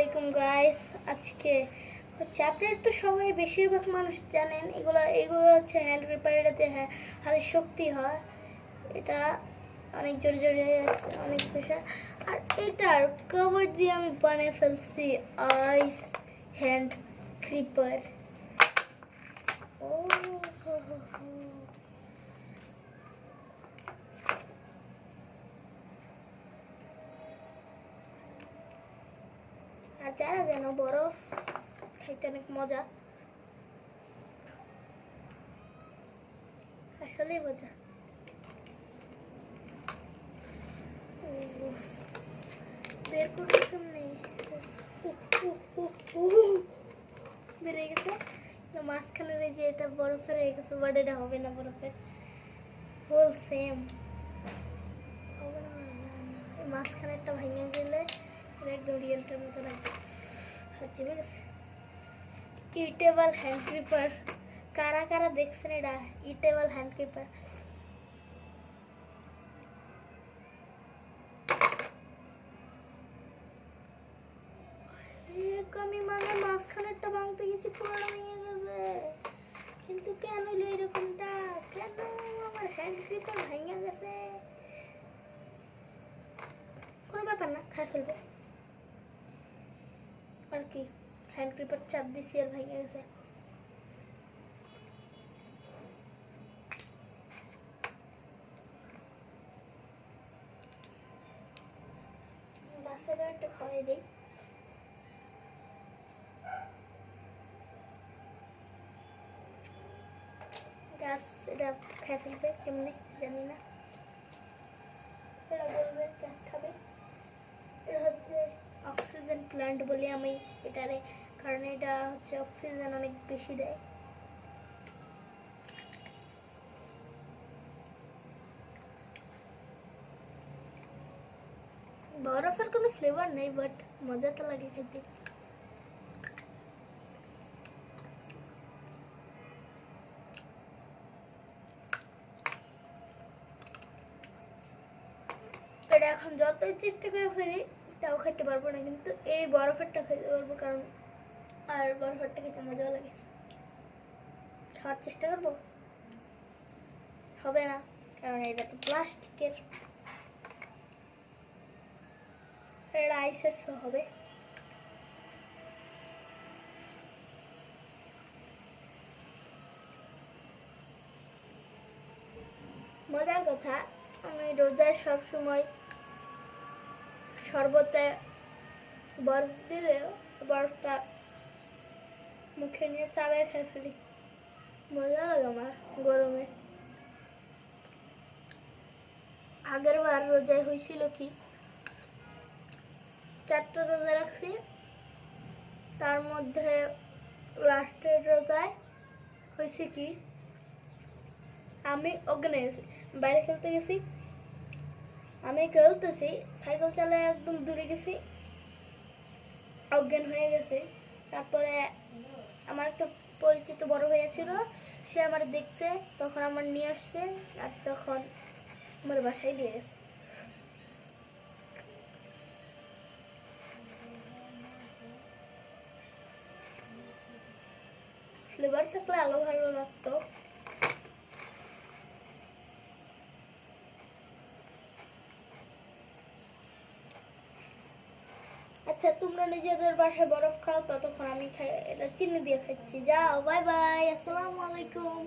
আলাইকুম গাইস। আজকে হচ্ছে আপনারা তো সবাই বেশিরভাগ মানুষ জানেন এগুলো এগুলো হচ্ছে হ্যান্ড গ্রিপার। এটাতে হাতের শক্তি হয়, এটা অনেক জোরে জোরে অনেক প্রেশার। আর এটার কভার দিয়ে আমি বানিয়ে ফেলছি আইস হ্যান্ড গ্রিপার। ও হো হো হো। আর যারা যেন বরফ খাইতে অনেক মজা, আসলেই মজা। বের করে সামনে বেরিয়ে গেছে। মাঝখানের এই যে এটা বরফের হয়ে গেছে, বাট এটা হবে না বরফের, ফুল সেম হবে না। মাঝখানেরটা ভেঙে গেলে একদম রিয়েলটার মতো লাগবে। হচ্ছে ঠিক আছে, ইটেবল হ্যান্ড গ্রিপার। কারা কারা দেখছেন এটা ইটেবল হ্যান্ড গ্রিপার? আমি মানে মাঝখানেরটা ভাঙতে গেছি, পুরোটা ভেঙে গেছে। কিন্তু কেন হইলো এরকমটা? কেন আমার হ্যান্ড গ্রিপার ভেঙে গেছে? কোনো ব্যাপার না, খাই ফেলবো আর কি। হ্যান্ড গ্রিপার চাপ দিছি আর ভেঙে গেছে। বাচ্চারা একটু খাওয়াই দিই। গ্যাস এটা খেয়ে ফেলবে কেমনি জানি না, এটা বলবে গ্যাস খাবে। এটা হচ্ছে অক্সিজেন প্ল্যান্ট বলি আমি এটারে, কারণ এটা হচ্ছে অক্সিজেন অনেক বেশি দেয়। বরফের কোনো ফ্লেভার নেই, বাট মজা তো লাগে খেতে। এটা এখন যতই চেষ্টা করে ফেলি তাও খেতে পারবো না, কিন্তু এই বরফেরটা খেতে পারবো, কারণ আর বরফেরটা খেতে মজাও লাগে। খাওয়ার চেষ্টা করবো, হবে না কারণ এটা তো প্লাস্টিকের। এটা আইসের শো হবে। মজার কথা, আমি রোজার সব সময় শরবতে বরফ দিলেও বরফটা মুখে নিয়ে চাবায় খেয়ে ফেলি। মজা লাগে আমার গরমে। আগের বার রোজায় হয়েছিল কি, 4টা রোজা রাখছি, তার মধ্যে লাস্টের রোজায় হয়েছে কি, আমি ওখানে গেছি, বাইরে খেলতে গেছি। আমি খেলতেছি, সাইকেল চালায় একদম দূরে গেছি, অজ্ঞান হয়ে গেছে। তারপরে আমার একটা পরিচিত বড় ভাইয়া ছিল, সে আমার দেখছে, তখন আমার নিয়ে আসছে, আর তখন আমার বাসায় দিয়ে গেছে। ফ্লেভার থাকলে আরো ভালো লাগতো। আচ্ছা, তোমরা নিজেদের বাসায় বরফ খাও, ততক্ষণ আমি খাই এটা চিনি দিয়ে খাচ্ছি। যাও, বাই বাই, আসসালামু আলাইকুম।